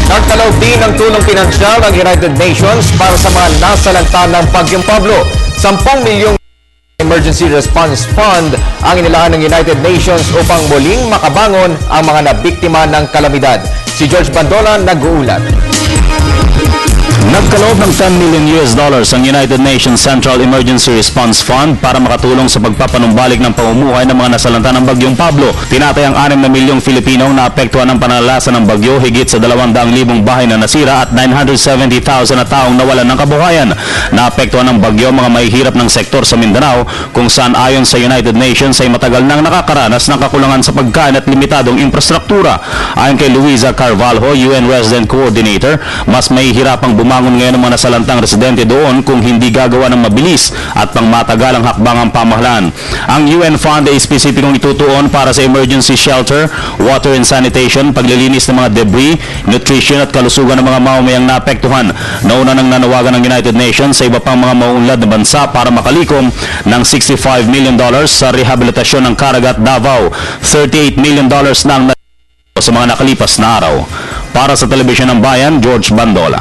Nagkaloob din ng tulong pinansyal ng United Nations para sa mga nasalanta ng Bagyong Pablo. 10 milyong Emergency Response Fund ang inilaan ng United Nations upang muling makabangon ang mga nabiktima ng kalamidad. Si George Bandola nag-uulat. Nagkaloob ng $10 million ang United Nations Central Emergency Response Fund para makatulong sa pagpapanumbalik ng pamumuhay ng mga nasalanta ng Bagyong Pablo. Tinatayang 6 na milyong Filipino na apektuhan ng panalasa ng bagyo, higit sa 200,000 bahay na nasira at 970,000 na taong nawalan ng kabuhayan. Naapektuhan ng bagyo mga mahihirap ng sektor sa Mindanao, kung saan ayon sa United Nations ay matagal nang nakakaranas ng kakulangan sa pagkain at limitadong infrastruktura. Ayon kay Luisa Carvalho, UN Resident Coordinator, mas mahihirapang bumangon ngayon ang mga nasalantang residente doon kung hindi gagawa ng mabilis at pangmatagalang hakbang ang pamahalaan. Ang UN Fund ay spesipikong itutuon para sa emergency shelter, water and sanitation, paglilinis ng mga debris, nutrition at kalusugan ng mga mamamayang naapektuhan. Nauna nang nanawagan ng United Nations sa iba pang mga mauunlad na bansa para makalikom ng $65 million sa rehabilitasyon ng Caragat, Davao. $38 million na ang sa mga nakalipas na araw. Para sa Telebisyon ng Bayan, George Bandola.